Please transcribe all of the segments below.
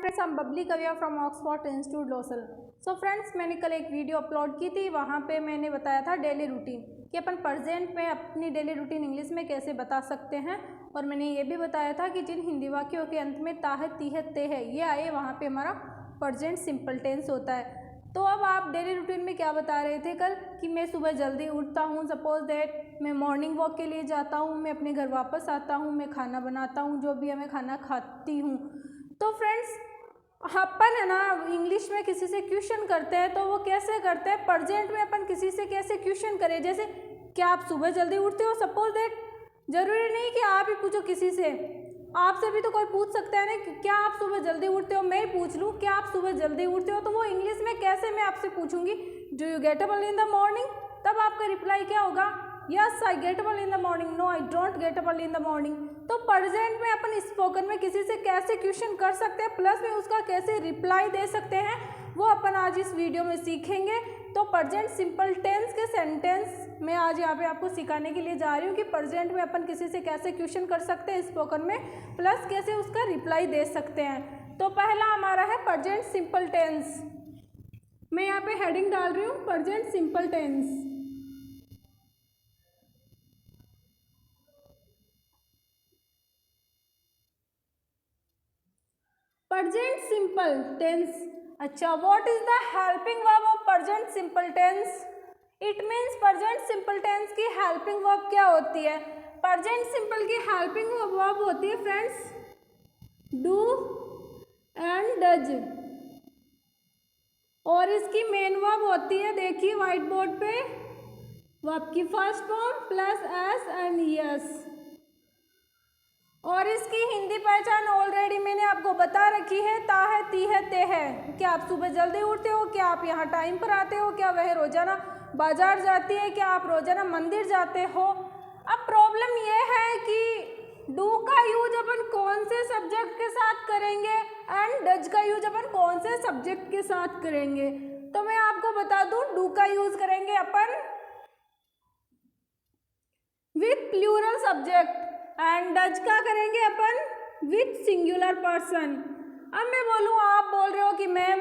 Friends, हम Babli Kavia from Oxford institute Losal. So friends, मैंने कल एक वीडियो अपलोड की थी। वहाँ पे मैंने बताया था डेली रूटीन कि अपन प्रेजेंट में अपनी डेली रूटीन इंग्लिश में कैसे बता सकते हैं। और मैंने ये भी बताया था कि जिन हिंदी वाक्यों के अंत में ता है, ती है, ते है ये आए, वहाँ पे हमारा प्रेजेंट सिंपल टेंस होता है। तो अब आप डेली रूटीन में क्या बता रहे थे कल कि मैं सुबह जल्दी उठता हूँ, सपोज दैट मैं मॉर्निंग वॉक के लिए जाता हूँ, मैं अपने घर वापस आता हूँ, मैं खाना बनाता हूँ, जो भी है मैं खाना खाती हूँ। तो फ्रेंड्स, अपन है ना इंग्लिश में किसी से क्वेश्चन करते हैं तो वो कैसे करते हैं, प्रेजेंट में अपन किसी से कैसे क्वेश्चन करें। जैसे क्या आप सुबह जल्दी उठते हो, सपोज दैट जरूरी नहीं कि आप ही पूछो किसी से, आपसे भी तो कोई पूछ सकता है ना कि क्या आप सुबह जल्दी उठते हो। मैं ही पूछ लूँ क्या आप सुबह जल्दी उठते हो, तो वो इंग्लिश में कैसे मैं आपसे पूछूंगी, do you get up early in the morning. तब आपका रिप्लाई क्या होगा, yes I get up early in the morning, no I don't get up early in the morning. तो प्रेजेंट में अपन स्पोकन में किसी से कैसे क्वेश्चन कर सकते हैं, प्लस में उसका कैसे रिप्लाई दे सकते हैं, वो अपन आज इस वीडियो में सीखेंगे। तो प्रेजेंट सिंपल टेंस के सेंटेंस मैं आज यहाँ पे आपको सिखाने के लिए जा रही हूँ कि प्रेजेंट में अपन किसी से कैसे क्वेश्चन कर सकते हैं स्पोकन में, प्लस कैसे उसका रिप्लाई दे सकते हैं। तो पहला हमारा है प्रेजेंट सिंपल टेंस। मैं यहाँ पे हेडिंग डाल रही हूँ present simple tense. Present simple tense. अच्छा, what is the helping verb of present simple tense. It means present simple tense की हेल्पिंग वर्ब क्या होती है। प्रेजेंट सिंपल की हेल्पिंग वर्ब होती है फ्रेंड्स डू एंड डज, और इसकी मेन वर्ब होती है, देखिए व्हाइट बोर्ड पे, वर्ब की first form plus S and yes. और इसकी हिंदी पहचान ऑलरेडी मैंने आपको बता रखी है, ता है, ती है, ते है। क्या आप सुबह जल्दी उठते हो, क्या आप यहाँ टाइम पर आते हो, क्या वह रोजाना बाजार जाती है, क्या आप रोजाना मंदिर जाते हो। अब प्रॉब्लम यह है कि डू का यूज अपन कौन से सब्जेक्ट के साथ करेंगे एंड डज का यूज अपन कौन से सब्जेक्ट के साथ करेंगे। तो मैं आपको बता दूं, डू का यूज करेंगे अपन with plural subject and does का करेंगे अपन विथ सिंगुलर पर्सन। अब मैं बोलूँ, आप बोल रहे हो कि मैम,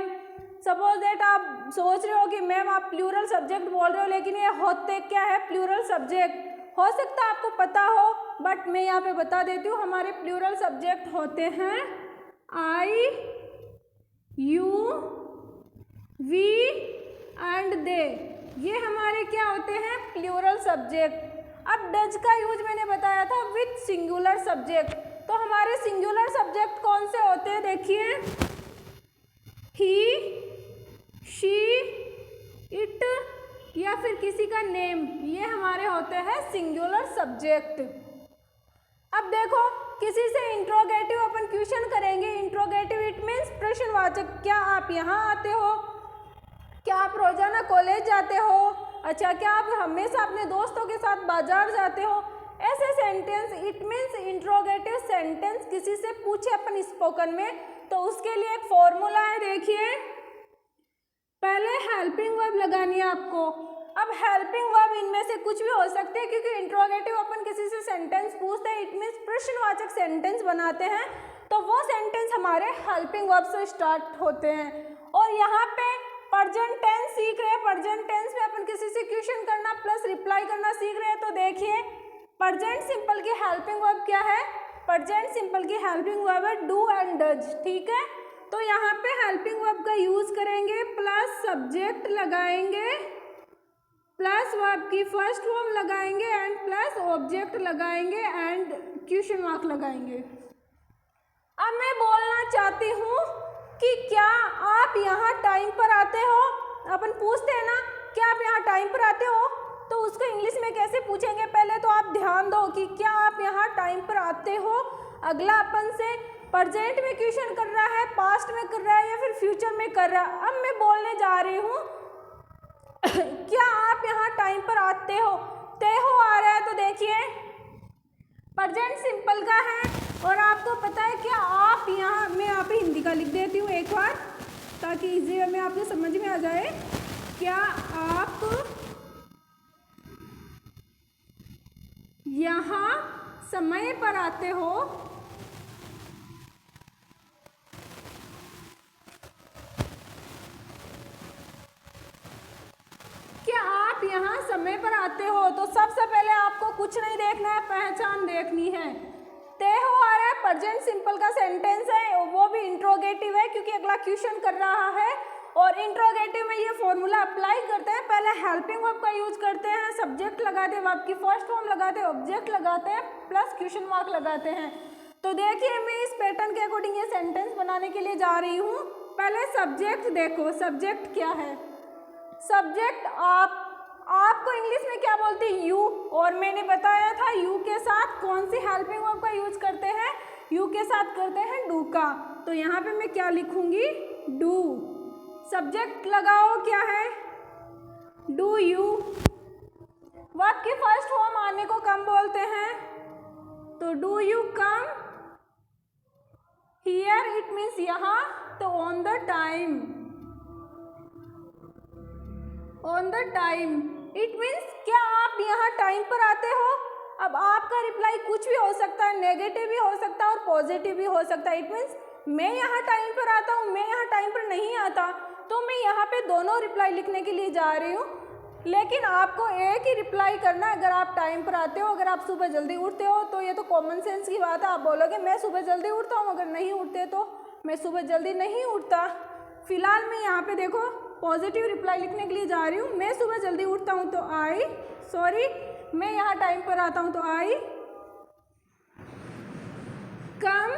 सपोज दैट आप सोच रहे हो कि मैम आप प्लूरल सब्जेक्ट बोल रहे हो, लेकिन ये होते क्या है प्लूरल सब्जेक्ट। हो सकता है आपको पता हो, बट मैं यहाँ पे बता देती हूँ, हमारे प्लूरल सब्जेक्ट होते हैं आई, यू, वी एंड दे। ये हमारे क्या होते हैं प्लूरल सब्जेक्ट। अब डज का यूज मैंने बताया था विथ सिंगुलर सब्जेक्ट। तो हमारे सिंगुलर सब्जेक्ट कौन से होते हैं, देखिए ही, शी, इट या फिर किसी का नेम, ये हमारे होते हैं सिंगुलर सब्जेक्ट। अब देखो, किसी से इंट्रोगेटिव अपन क्वेश्चन करेंगे। इंट्रोगेटिव इट मीन्स प्रश्नवाचक। क्या आप यहाँ आते हो, क्या आप रोजाना कॉलेज जाते हो, अच्छा क्या आप हमेशा अपने दोस्तों के साथ बाजार जाते हो। ऐसे sentence it means interrogative sentence किसी से पूछे अपन स्पोकन में, तो उसके लिए एक फॉर्मूला है, देखिए पहले हेल्पिंग वर्ब लगानी है आपको। अब हेल्पिंग वर्ब इनमें से कुछ भी हो सकते हैं, क्योंकि इंट्रोगेटिव अपन किसी से सेंटेंस पूछते हैं, इट मीन्स प्रश्नवाचक सेंटेंस बनाते हैं, तो वो सेंटेंस हमारे हेल्पिंग वर्ब से स्टार्ट होते हैं। और यहाँ पे प्रेजेंट टेंस सीख रहे हैं, प्रेजेंट टेंस में अपन किसी से क्वेश्चन करना प्लस रिप्लाई करना सीख रहे हैं। तो देखिए प्रेजेंट सिंपल की हेल्पिंग वर्ब क्या है, प्रेजेंट सिंपल की हेल्पिंग वर्ब है डू एंड डज, ठीक है। तो यहाँ पे हेल्पिंग वर्ब का यूज करेंगे, प्लस सब्जेक्ट लगाएंगे, प्लस वर्ब की फर्स्ट फॉर्म लगाएंगे एंड प्लस ऑब्जेक्ट लगाएंगे एंड क्वेश्चन मार्क लगाएंगे। अब मैं बोलना चाहती हूँ कि क्या आप यहाँ टाइम पर आते हो। अपन पूछते हैं ना, क्या आप यहाँ टाइम पर आते हो, तो उसको इंग्लिश में कैसे पूछेंगे। पहले तो आप ध्यान दो कि क्या आप यहाँ टाइम पर आते हो। अगला अपन से प्रेजेंट में क्वेश्चन कर रहा है, पास्ट में कर रहा है या फिर फ्यूचर में कर रहा है। अब मैं बोलने जा रही हूँ क्या आप यहाँ टाइम पर आते हो, ते हो आ रहा है, तो देखिए प्रेजेंट सिंपल का है। और आपको पता है क्या आप यहाँ, मैं यहाँ पे हिंदी का लिख देती हूँ एक बार ताकि इजी वे में आपको समझ में आ जाए। क्या आप यहाँ समय पर आते हो, यहाँ समय पर आते हो तो सबसे पहले आपको कुछ नहीं देखना है, पहचान देखनी है। ते हो आ रहा है, प्रेजेंट सिंपल का सेंटेंस है, वो भी इंट्रोगेटिव है क्योंकि अगला क्वेश्चन कर रहा है। और इंट्रोगेटिव में ये फॉर्मूला अप्लाई करते हैं, पहले हेल्पिंग वर्ब का यूज करते हैं, सब्जेक्ट लगाते हैं, वर्ब की फर्स्ट फॉर्म लगाते हैं, ऑब्जेक्ट लगाते हैं, प्लस क्वेश्चन मार्क लगाते हैं। तो देखिए मैं इस पैटर्न के अकॉर्डिंग ये सेंटेंस बनाने के लिए जा रही हूँ। पहले सब्जेक्ट देखो, सब्जेक्ट क्या है। सब्जेक्ट आपको इंग्लिश में क्या बोलते हैं, यू। और मैंने बताया था यू के साथ कौन सी हेल्पिंग वर्ब का यूज करते हैं, यू के साथ करते हैं डू का। तो यहाँ पे मैं क्या लिखूंगी, डू। सब्जेक्ट लगाओ क्या है, डू यू। वर्ब की फर्स्ट फॉर्म आने को कम बोलते हैं, तो do you come here, it means यहाँ, तो on the time. On the time it means क्या आप यहाँ टाइम पर आते हो। अब आपका रिप्लाई कुछ भी हो सकता है, नेगेटिव भी हो सकता है और पॉजिटिव भी हो सकता है। इट मीन्स मैं यहाँ टाइम पर आता हूँ, मैं यहाँ टाइम पर नहीं आता, तो मैं यहाँ पे दोनों रिप्लाई लिखने के लिए जा रही हूँ। लेकिन आपको एक ही रिप्लाई करना है अगर आप टाइम पर आते हो। अगर आप सुबह जल्दी उठते हो तो ये तो कॉमन सेंस की बात है, आप बोलोगे मैं सुबह जल्दी उठता हूँ, अगर नहीं उठते तो मैं सुबह जल्दी नहीं उठता। फिलहाल मैं यहाँ पे देखो पॉजिटिव रिप्लाई लिखने के लिए जा रही हूँ। मैं सुबह जल्दी उठता हूँ तो आई, सॉरी मैं यहाँ टाइम पर आता हूँ तो I come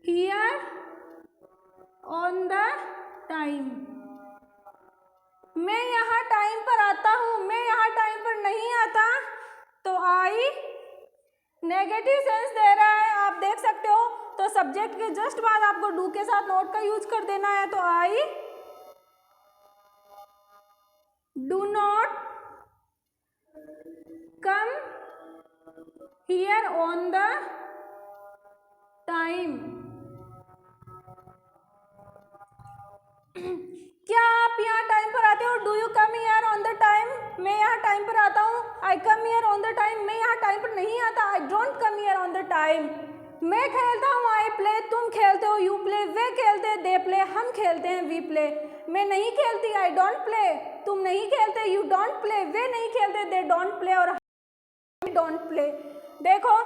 here on the time. मैं यहाँ टाइम पर आता हूँ, मैं यहाँ टाइम पर नहीं आता, तो आई नेगेटिव सेंस दे रहा है, आप देख सकते हो। तो सब्जेक्ट के जस्ट बाद आपको डू के साथ नोट का यूज कर देना है, तो I do not come here on the time. क्या आप यहाँ टाइम पर आते हो, do you come here on the time. मैं यहाँ टाइम पर आता हूँ, I come here on the time. मैं यहाँ टाइम पर नहीं आता, I don't come here on the time. मैं खेलता हूँ, आई प्ले, तुम खेलते हो, यू प्ले, वे खेलते हैं, दे प्ले, हम खेलते हैं, वी प्ले। मैं नहीं खेलती, आई डोंट प्ले, तुम नहीं खेलते, यू डोंट प्ले, वे नहीं खेलते, दे डोंट प्ले, और हम डोंट प्ले। देखो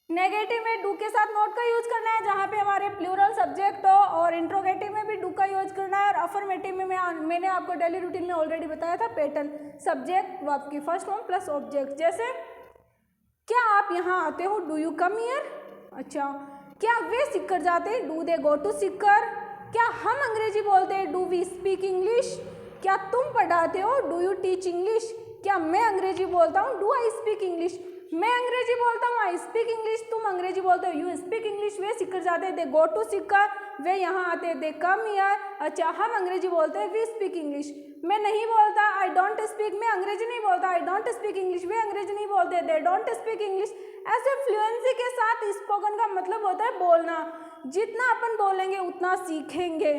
नेगेटिव में डू के साथ नोट का यूज करना है जहाँ पे हमारे प्लूरल सब्जेक्ट हो, और इंट्रोगेटिव में भी डू का यूज करना है, और अफर्मेटिव में मैंने आपको डेली रूटीन में ऑलरेडी बताया था पैटर्न, सब्जेक्ट वर्ब की फर्स्ट फॉर्म प्लस ऑब्जेक्ट। जैसे क्या आप यहाँ आते हो, डू यू कम हियर। अच्छा, क्या वे सीकर जाते हैं, do they go to Sikar. क्या हम अंग्रेजी बोलते हैं, डू वी स्पीक इंग्लिश। क्या तुम पढ़ाते हो, डू यू टीच इंग्लिश। क्या मैं अंग्रेजी बोलता हूँ, डू आई स्पीक इंग्लिश। मैं अंग्रेजी बोलता हूँ, आई स्पीक इंग्लिश, तुम अंग्रेजी बोलते हो, यू स्पीक इंग्लिश। वे सीकर जाते हैं, दे गो टू सीकर, वे यहाँ आते हैं, दे कम हियर। अच्छा, हम अंग्रेजी बोलते हैं, वी स्पीक इंग्लिश। मैं नहीं बोलता, आई डोंट स्पीक, मैं अंग्रेजी नहीं बोलता, आई डोंट स्पीक इंग्लिश, वे अंग्रेजी नहीं बोलते, दे डोंट स्पीक इंग्लिश। ऐसे फ्लुएंसी के साथ स्पोकन का मतलब होता है बोलना, जितना अपन बोलेंगे उतना सीखेंगे।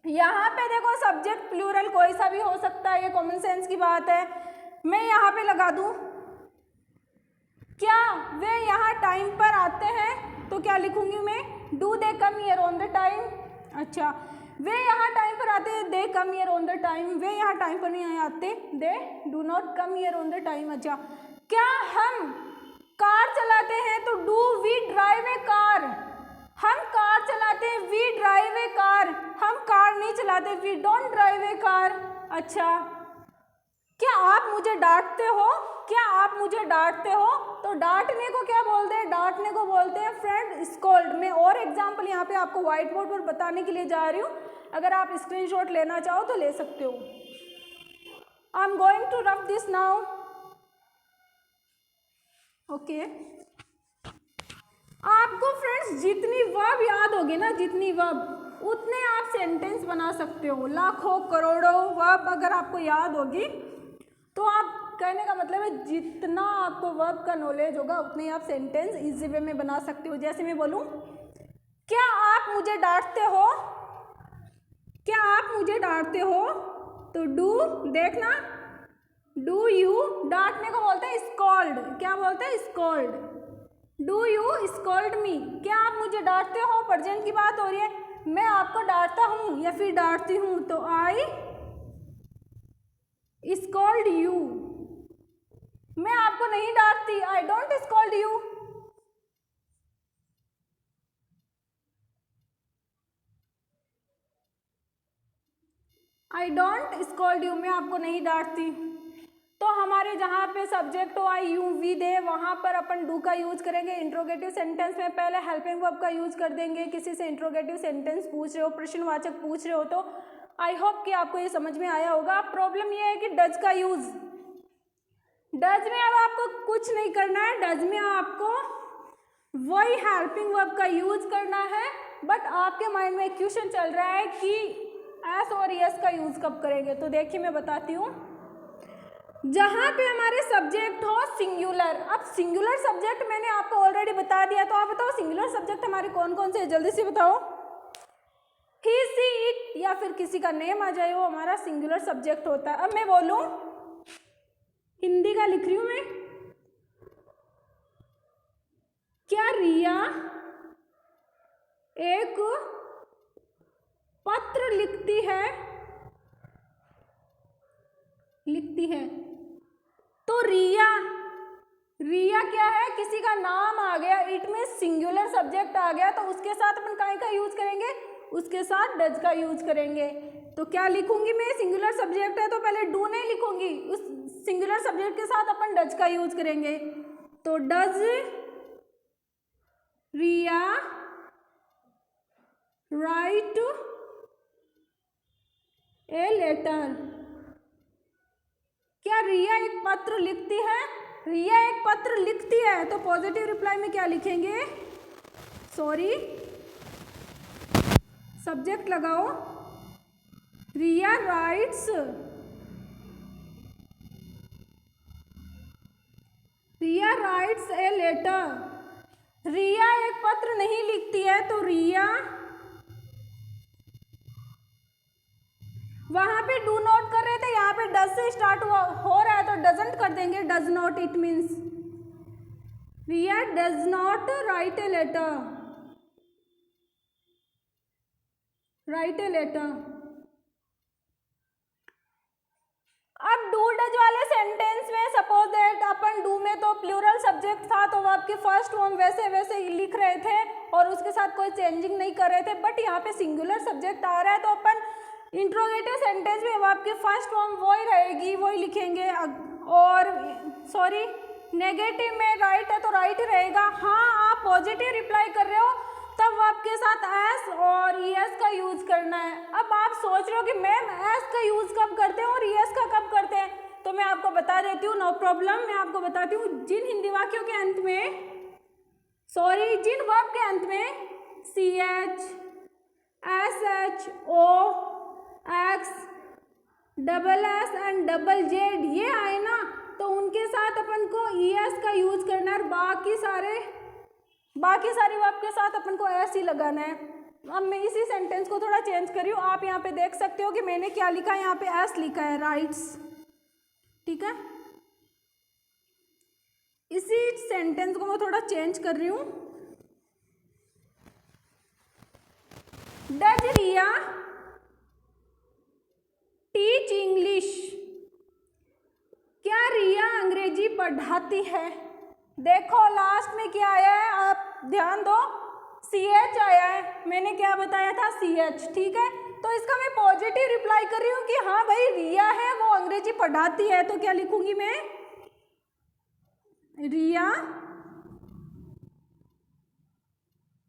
यहाँ पे देखो सब्जेक्ट प्लूरल कोई सा भी हो सकता है, ये कॉमन सेंस की बात है। मैं यहाँ पे लगा दूँ, क्या वे यहाँ टाइम पर आते हैं, तो क्या लिखूंगी मैं, do they come here on the time. अच्छा, वे यहाँ टाइम पर आते हैं, they come here on the time. वे यहाँ टाइम पर नहीं आते, they do not come here on the time. अच्छा, क्या हम कार चलाते हैं, तो do we drive a car. हम कार चलाते हैं, वी ड्राइव ए कार। हम कार नहीं चलाते, we don't drive a car. अच्छा, क्या आप मुझे डांटते हो, क्या आप मुझे डांटते हो, तो डांटने को क्या बोलते हैं, डांटने को बोलते हैं फ्रेंड स्कोल्ड। मैं और एग्जांपल यहाँ पे आपको व्हाइट बोर्ड पर बताने के लिए जा रही हूँ, अगर आप स्क्रीनशॉट लेना चाहो तो ले सकते हो। I am going to rough this now, okay. आपको फ्रेंड्स जितनी वर्ब याद होगी ना, जितनी वर्ब, उतने आप सेंटेंस बना सकते हो। लाखों करोड़ों वर्ब अगर आपको याद होगी तो आप, कहने का मतलब है जितना आपको वर्ब का नॉलेज होगा उतने आप सेंटेंस इजी वे में बना सकते हो। जैसे मैं बोलूँ, क्या आप मुझे डांटते हो, क्या आप मुझे डांटते हो, तो डू, देखना, डू यू, डांटने को बोलते हैं स्कॉल्ड। क्या बोलते हैं, scold. Do you scold me, क्या आप मुझे डांटते हो, प्रेजेंट की बात हो रही है, मैं आपको डांटता हूँ या फिर डांटती हूँ, तो आई स्कॉल्ड यू। मैं आपको नहीं डांटती, I don't scold you. I don't scold you, मैं आपको नहीं डांटती। तो हमारे जहाँ पे सब्जेक्ट हो आई यू वी दे, वहाँ पर अपन डू का यूज करेंगे। इंट्रोगेटिव सेंटेंस में पहले हेल्पिंग वर्ब का यूज कर देंगे। किसी से इंट्रोगेटिव सेंटेंस पूछ रहे हो, प्रश्नवाचक पूछ रहे हो, तो आई होप कि आपको ये समझ में आया होगा। प्रॉब्लम ये है कि डज का यूज, डज में अब आपको कुछ नहीं करना है, डज में आपको वही हेल्पिंग वर्ब का यूज करना है। बट आपके माइंड में क्वेश्चन चल रहा है कि एस और यस का यूज कब करेंगे। तो देखिए मैं बताती हूँ, जहाँ पे हमारे सब्जेक्ट हो सिंगुलर। अब सिंगुलर सब्जेक्ट मैंने आपको ऑलरेडी बता दिया, तो आप बताओ सिंगुलर सब्जेक्ट हमारे कौन कौन से है, जल्दी से बताओ। ही सी इट या फिर किसी का नेम आ जाए वो हमारा सिंगुलर सब्जेक्ट होता है। अब मैं बोलूँ, हिंदी का लिख रही हूँ मैं, क्या रिया एक पत्र लिखती है, लिखती है। तो रिया, रिया क्या है, किसी का नाम आ गया, इट में सिंगुलर सब्जेक्ट आ गया, तो उसके साथ अपन काय का यूज करेंगे, उसके साथ डज का यूज करेंगे। तो क्या लिखूंगी मैं, सिंगुलर सब्जेक्ट है तो पहले डू नहीं लिखूंगी, उस सिंगुलर सब्जेक्ट के साथ अपन डज का यूज करेंगे। तो does Riya write a letter, क्या रिया एक पत्र लिखती है, रिया एक पत्र लिखती है, तो पॉजिटिव रिप्लाई में क्या लिखेंगे, सॉरी सब्जेक्ट लगाओ, Riya writes, Riya writes a letter. Riya एक पत्र नहीं लिखती है, तो रिया, वहां पे डू नॉट कर रहे थे, यहाँ पे डज से स्टार्ट हो रहा है तो डजंट कर देंगे, does not, it means Riya does not write a letter, write a letter. अब डू डज वाले सेंटेंस में सपोज दैट अपन डू में तो प्लूरल सब्जेक्ट था, तो वो आपके फर्स्ट फॉर्म वैसे वैसे ही लिख रहे थे और उसके साथ कोई चेंजिंग नहीं कर रहे थे। बट यहाँ पे सिंगुलर सब्जेक्ट आ रहा है, तो अपन इंट्रोगेटिव सेंटेंस में आपकी फर्स्ट फॉर्म वही रहेगी, वही लिखेंगे। और सॉरी नेगेटिव में राइट है तो राइट ही रहेगा। हाँ आप पॉजिटिव रिप्लाई कर रहे हो तब आपके साथ एस और ईएस का यूज करना है। अब आप सोच रहे हो कि मैम एस का यूज कब करते हैं और ईएस का कब करते हैं, तो मैं आपको बता देती हूँ, नो प्रॉब्लम। मैं आपको बताती हूँ, जिन हिंदी वाक्यों के अंत में, सॉरी जिन वर्ब के अंत में C H, S H, O, X, double S and double Z ये आए ना, तो उनके साथ अपन को ईएस का यूज करना है, और बाकी सारी वर्ब के साथ अपन को एस ही लगाना है। अब मैं इसी सेंटेंस को थोड़ा चेंज कर रही हूँ, आप यहाँ पे देख सकते हो कि मैंने क्या लिखा है, यहाँ पे एस लिखा है, राइट्स, ठीक है। इसी सेंटेंस को मैं थोड़ा चेंज कर रही हूँ, डज रिया टीच इंग्लिश, क्या रिया अंग्रेजी पढ़ाती है। देखो लास्ट में क्या आया है, आप ध्यान दो, सी एच आया है, मैंने क्या बताया था, सी एच, ठीक है। तो इसका मैं पॉजिटिव रिप्लाई कर रही हूँ कि हाँ भाई रिया है वो अंग्रेजी पढ़ाती है, तो क्या लिखूंगी मैं, रिया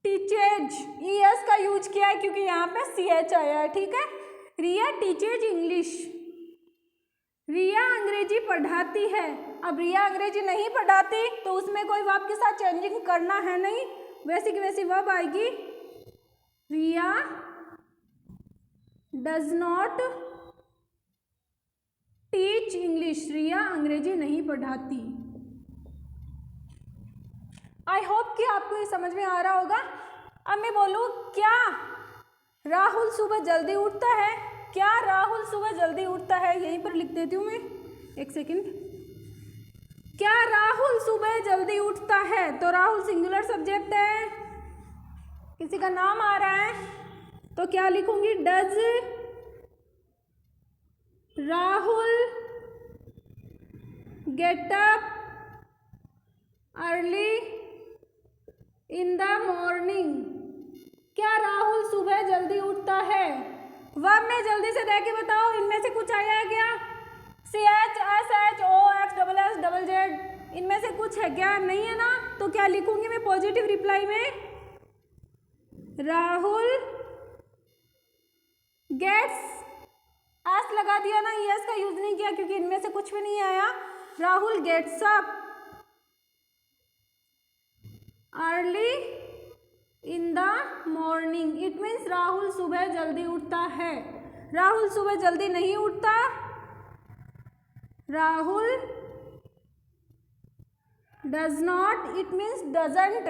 टीचेज, ईएस का यूज किया है क्योंकि यहाँ पे सी एच आया है, ठीक है। रिया टीचेज इंग्लिश, रिया अंग्रेजी पढ़ाती है। अब रिया अंग्रेजी नहीं पढ़ाती तो उसमें कोई वर्ब के साथ चेंजिंग करना है नहीं, वैसी की वैसी वर्ब आएगी, रिया डज नॉट टीच इंग्लिश, रिया अंग्रेजी नहीं पढ़ाती। आई होप कि आपको ये समझ में आ रहा होगा। अब मैं बोलूँ, क्या राहुल सुबह जल्दी उठता है, क्या राहुल सुबह जल्दी उठता है, यहीं पर लिख देती हूँ मैं, एक सेकंड। क्या राहुल सुबह जल्दी उठता है, तो राहुल सिंगुलर सब्जेक्ट है, किसी का नाम आ रहा है, तो क्या लिखूंगी, does Rahul gate up early in the morning. क्या राहुल सुबह जल्दी उठता है? वर्ब में जल्दी से देख के बताओ, इनमें से कुछ आया है क्या? CHSHOXSSZ, इनमें से कुछ है क्या? नहीं है ना, तो क्या लिखूंगी मैं पॉजिटिव रिप्लाई में? राहुल गेट्स, एस लगा दिया ना, यस का यूज नहीं किया क्योंकि इनमें से कुछ भी नहीं आया। Rahul gets up early in the morning, it means Rahul सुबह जल्दी उठता है। राहुल सुबह जल्दी नहीं उठता। Rahul does not, it means doesn't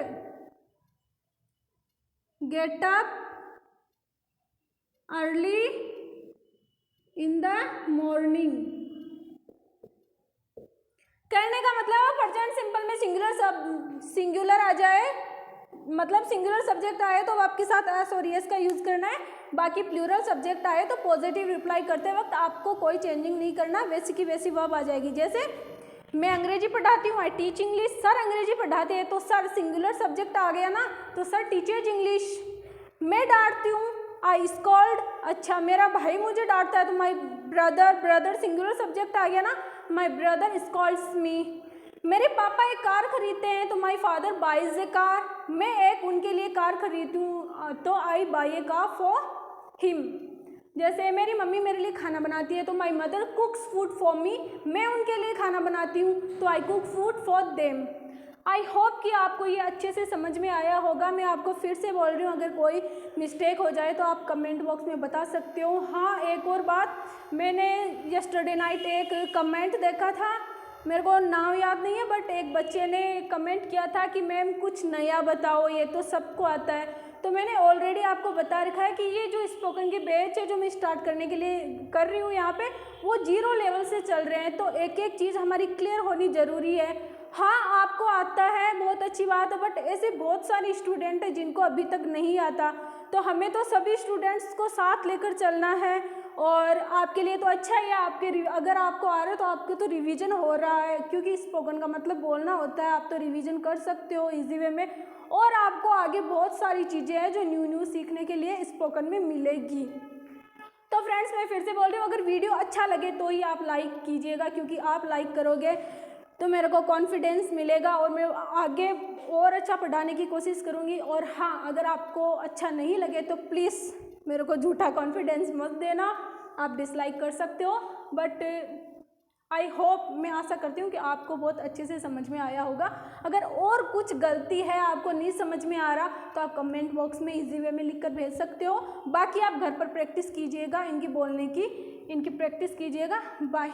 get up early in the morning. कहने का मतलब प्रेजेंट सिंपल में सिंगुलर आ जाए, मतलब सिंगुलर सब्जेक्ट आए तो आपके साथ एस और यस का यूज करना है। बाकी प्लूरल सब्जेक्ट आए तो पॉजिटिव रिप्लाई करते वक्त आपको कोई चेंजिंग नहीं करना, वैसी की वैसी वर्ब आ जाएगी। जैसे मैं अंग्रेजी पढ़ाती हूँ, आई टीच इंग्लिश, सर अंग्रेजी पढ़ाते हैं तो सर सिंगुलर सब्जेक्ट आ गया ना, तो सर टीचर्स इंग्लिश। मैं डांटती हूँ, आई स्कॉल्ड, अच्छा मेरा भाई मुझे डांटता है तो my brother, brother singular subject आ गया ना, माई ब्रदर स्कॉल्ड्स मी। मेरे पापा एक कार खरीदते हैं तो my father buys a car, मैं एक उनके लिए कार खरीदूँ तो I buy a car for him. जैसे मेरी मम्मी मेरे लिए खाना बनाती है तो my mother cooks food for me, मैं उनके लिए खाना बनाती हूँ तो I cook food for them. I hope कि आपको ये अच्छे से समझ में आया होगा। मैं आपको फिर से बोल रही हूँ, अगर कोई मिस्टेक हो जाए तो आप कमेंट बॉक्स में बता सकते हो। हाँ, एक और बात, मैंने यस्टरडे नाइट एक कमेंट देखा था, मेरे को नाम याद नहीं है, बट एक बच्चे ने कमेंट किया था कि मैम कुछ नया बताओ, ये तो सबको आता है। तो मैंने ऑलरेडी आपको बता रखा है कि ये जो स्पोकन के बैच है जो मैं स्टार्ट करने के लिए कर रही हूँ यहाँ पे, वो 0 लेवल से चल रहे हैं, तो एक एक चीज़ हमारी क्लियर होनी ज़रूरी है। हाँ, आपको आता है, बहुत अच्छी बात है, बट ऐसे बहुत सारे स्टूडेंट हैं जिनको अभी तक नहीं आता, तो हमें तो सभी स्टूडेंट्स को साथ लेकर चलना है। और आपके लिए तो अच्छा है, आपके अगर आपको आ रहा है तो आपके तो रिवीजन हो रहा है, क्योंकि स्पोकन का मतलब बोलना होता है, आप तो रिवीजन कर सकते हो इजी वे में। और आपको आगे बहुत सारी चीज़ें हैं जो न्यू सीखने के लिए स्पोकन में मिलेगी। तो फ्रेंड्स, मैं फिर से बोल रही हूँ, अगर वीडियो अच्छा लगे तो ही आप लाइक कीजिएगा, क्योंकि आप लाइक करोगे तो मेरे को कॉन्फिडेंस मिलेगा और मैं आगे और अच्छा पढ़ाने की कोशिश करूँगी। और हाँ, अगर आपको अच्छा नहीं लगे तो प्लीज़ मेरे को झूठा कॉन्फिडेंस मत देना, आप डिसलाइक कर सकते हो, बट आई होप, मैं आशा करती हूँ कि आपको बहुत अच्छे से समझ में आया होगा। अगर और कुछ गलती है, आपको नहीं समझ में आ रहा, तो आप कमेंट बॉक्स में इजी वे में लिख कर भेज सकते हो। बाकी आप घर पर प्रैक्टिस कीजिएगा, इनकी बोलने की, इनकी प्रैक्टिस कीजिएगा। बाय।